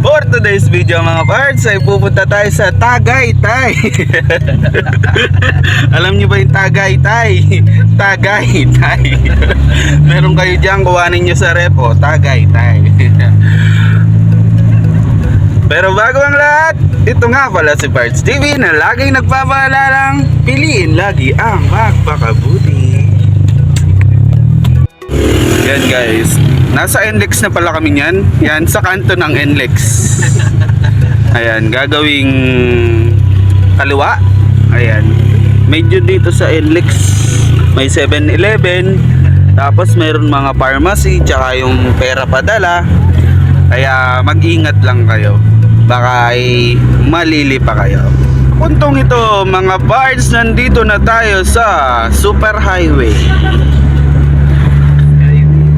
For today's video mga parts ay pupunta tayo sa Tagaytay. Alam niyo ba yung Tagaytay? Tagaytay. Meron kayo dyan, kuhanin nyo sa rep, o Tagaytay. Pero bago ang lahat, ito nga pala si Parts TV na laging nagpapaalalang piliin lagi ang magpakabuti. Yan guys, nasa NLEX na pala kami niyan. Yan sa kanto ng NLEX. Ayan, gagawing kaliwa. Ayan, medyo dito sa NLEX may 7-Eleven, tapos mayroon mga pharmacy, tsaka yung pera padala. Kaya mag-ingat lang kayo, baka ay malili pa kayo. Puntong ito mga parts, nandito na tayo sa Super Highway.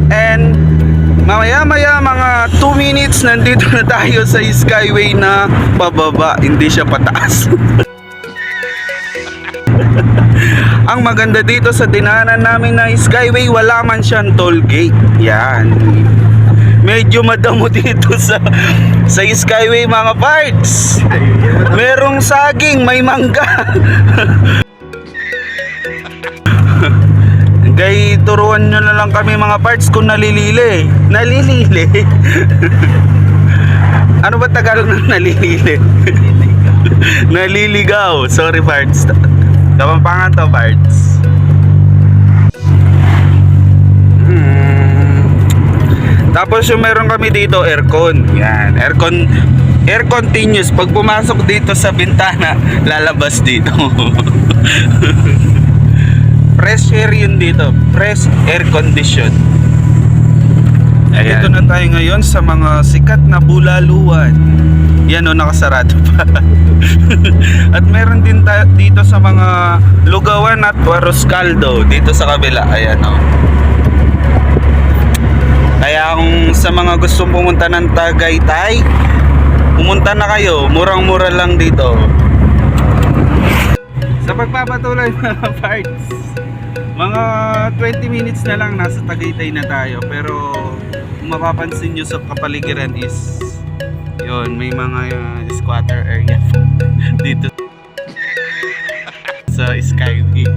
And maya mga 2 minutes nandito na tayo sa Skyway na pababa, hindi siya pataas. Ang maganda dito sa dinaanan namin na Skyway, wala man siyang toll gate. Yan, medyo madamo dito sa Skyway mga parts. Merong saging, may mangga. Gay, turuan nyo na lang kami mga parts kung nalilili. Nalilili? Ano ba Tagalog ng nalilili? Naliligaw. Sorry parts. Kapampangan to parts. Tapos yung meron kami dito aircon. Yan, air continuous. Pag pumasok dito sa bintana, lalabas dito. Fresh air yun dito, fresh air condition. Ayan. Dito na tayo ngayon sa mga sikat na bulaluan. Yan o, nakasarado pa. At meron din dito sa mga lugawan at Arroz Caldo dito sa kabila. Ayan o. Kaya kung sa mga gustong pumunta ng Tagaytay, pumunta na kayo, murang-mura lang dito. Sa pagpapatuloy mga parts, mga 20 minutes na lang nasa Tagaytay na tayo. Pero kung mapapansin nyo sa kapaligiran is yun, may mga squatter area dito sa Skyway.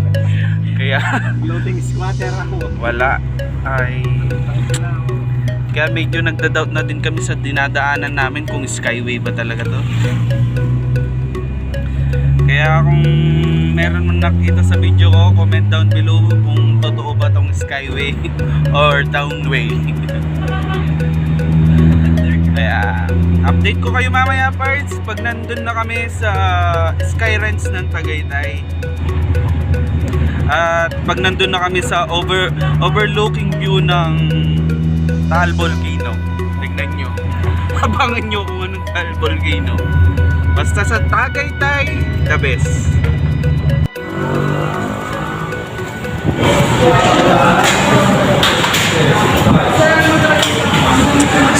Kaya floating squatter ako. Wala ay kaya medyo nagda-doubt na din kami sa dinadaanan namin kung Skyway ba talaga to. Kaya kung meron man nakita sa video ko, comment down below kung totoo ba tong Skyway or Townway. Kaya update ko kayo mamaya parts pag nandun na kami sa Skyranch ng Tagaytay. At pag nandun na kami sa overlooking view ng Taal Volcano. Tignan nyo. Abangan nyo kung anong Taal Volcano. Basta sa Tagaytay, the best.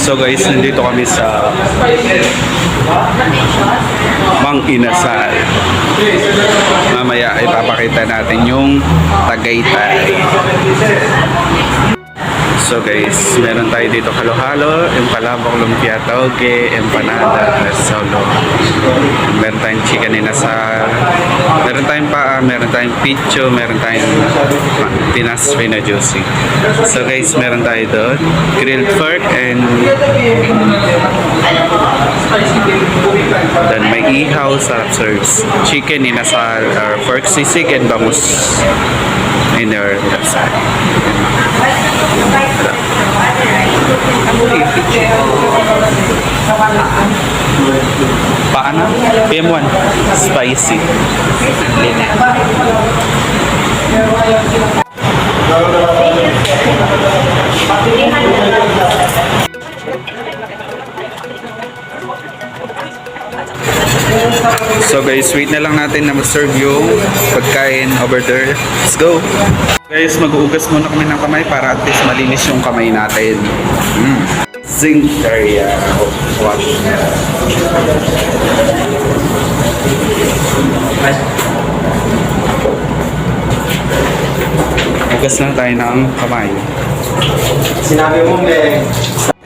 So guys, nandito kami sa Mang Inasal. Mamaya ay papakita natin yung Tagaytay. So guys, meron tayo dito halo-halo, empalabok, lumpia, toge, empanada, solo. Meron tayong chicken inasal, meron tayong paa, meron tayong picho, meron tayong Pinas Fina Juicy. So guys, meron tayo doon grilled pork and then may ihaw sa serves, chicken inasal or pork sisig and bangus in our side. Paano? PM1 spicy. So guys, wait na lang natin na mag-serve yung pagkain over there. Let's go! Guys, mag-uugas muna kami ng kamay para at least malinis yung kamay natin. Zinc area. Ugas lang tayo ng kamay. Sinabi mo,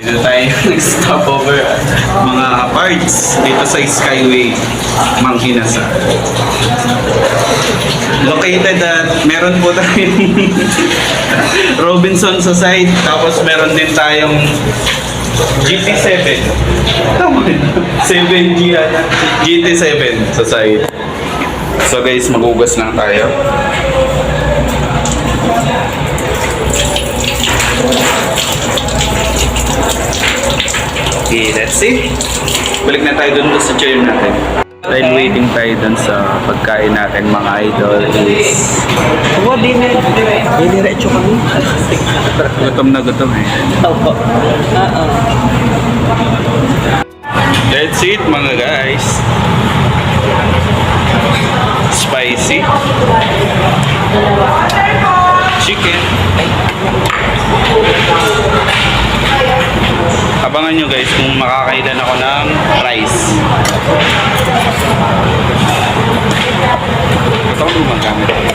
Dito tayo nag-stopover at mga parts dito sa Skyway, Manghinasa. Located at meron po tayong Robinson sa side, tapos meron din tayong GT7. Tama yun. 7G yan. GT7 sa side. So guys, magugas lang tayo. Okay, that's it. Balik na tayo dun sa chair natin. While waiting tayo dun sa pagkain natin mga idol is... Diniretso kami. Gutom na gutom eh. Opo. That's it mga guys. Spicy. Chicken. Abangan nyo guys kung makakailan ako ng rice. Ito ko gumagamit.